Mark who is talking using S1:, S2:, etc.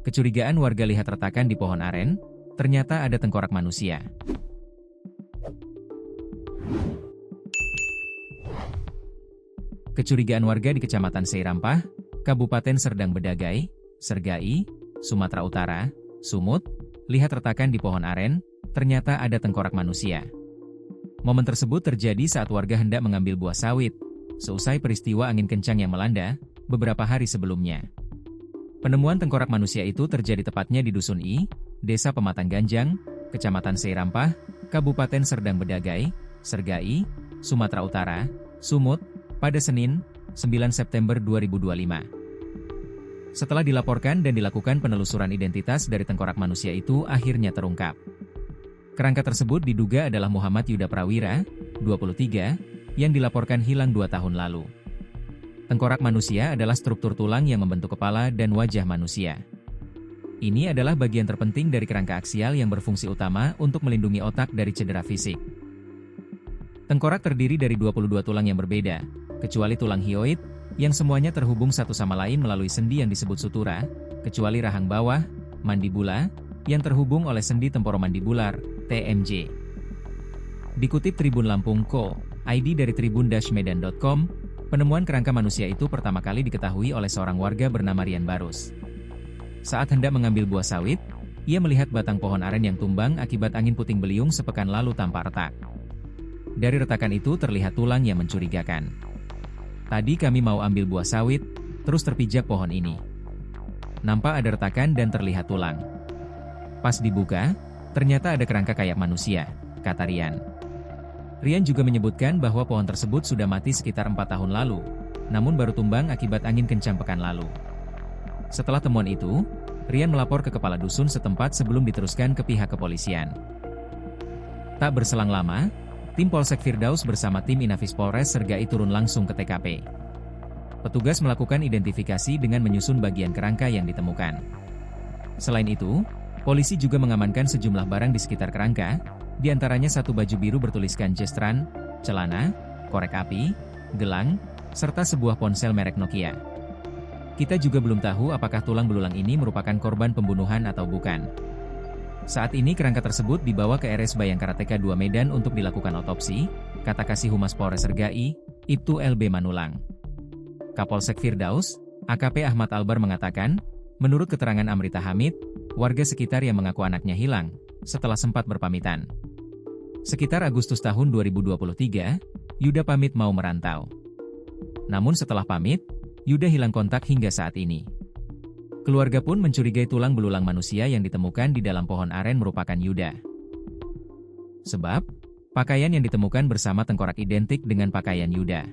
S1: Kecurigaan warga lihat retakan di pohon aren, ternyata ada tengkorak manusia. Kecurigaan warga di Kecamatan Seirampah, Kabupaten Serdang Bedagai, Sergai, Sumatera Utara, Sumut, lihat retakan di pohon aren, ternyata ada tengkorak manusia. Momen tersebut terjadi saat warga hendak mengambil buah sawit, seusai peristiwa angin kencang yang melanda, beberapa hari sebelumnya. Penemuan tengkorak manusia itu terjadi tepatnya di Dusun I, Desa Pematang Ganjang, Kecamatan Seirampah, Kabupaten Serdang Bedagai, Sergai, Sumatera Utara, Sumut, pada Senin, 9 September 2025. Setelah dilaporkan dan dilakukan penelusuran identitas dari tengkorak manusia itu akhirnya terungkap. Kerangka tersebut diduga adalah Muhammad Yuda Prawira, 23, yang dilaporkan hilang 2 tahun lalu. Tengkorak manusia adalah struktur tulang yang membentuk kepala dan wajah manusia. Ini adalah bagian terpenting dari kerangka aksial yang berfungsi utama untuk melindungi otak dari cedera fisik. Tengkorak terdiri dari 22 tulang yang berbeda, kecuali tulang hyoid, yang semuanya terhubung satu sama lain melalui sendi yang disebut sutura, kecuali rahang bawah, mandibula, yang terhubung oleh sendi temporomandibular, TMJ. Dikutip Tribun Lampung Co. ID dari tribun-medan.com, penemuan kerangka manusia itu pertama kali diketahui oleh seorang warga bernama Rian Barus. Saat hendak mengambil buah sawit, ia melihat batang pohon aren yang tumbang akibat angin puting beliung sepekan lalu tanpa retak. Dari retakan itu terlihat tulang yang mencurigakan. Tadi kami mau ambil buah sawit, terus terpijak pohon ini. Nampak ada retakan dan terlihat tulang. Pas dibuka, ternyata ada kerangka kayak manusia, kata Rian. Rian juga menyebutkan bahwa pohon tersebut sudah mati sekitar 4 tahun lalu, namun baru tumbang akibat angin kencang pekan lalu. Setelah temuan itu, Rian melapor ke kepala dusun setempat sebelum diteruskan ke pihak kepolisian. Tak berselang lama, tim Polsek Firdaus bersama tim Inafis Polres Sergai turun langsung ke TKP. Petugas melakukan identifikasi dengan menyusun bagian kerangka yang ditemukan. Selain itu, polisi juga mengamankan sejumlah barang di sekitar kerangka, di antaranya satu baju biru bertuliskan Jestran, celana, korek api, gelang, serta sebuah ponsel merek Nokia. Kita juga belum tahu apakah tulang belulang ini merupakan korban pembunuhan atau bukan. Saat ini kerangka tersebut dibawa ke RS Bayangkara TK2 Medan untuk dilakukan otopsi, kata Kasih Humas Polres Sergai, Ibtu LB Manulang. Kapolsek Firdaus, AKP Ahmad Albar mengatakan, menurut keterangan Amrita Hamid, warga sekitar yang mengaku anaknya hilang, setelah sempat berpamitan. Sekitar Agustus tahun 2023, Yuda pamit mau merantau. Namun setelah pamit, Yuda hilang kontak hingga saat ini. Keluarga pun mencurigai tulang belulang manusia yang ditemukan di dalam pohon aren merupakan Yuda. Sebab, pakaian yang ditemukan bersama tengkorak identik dengan pakaian Yuda.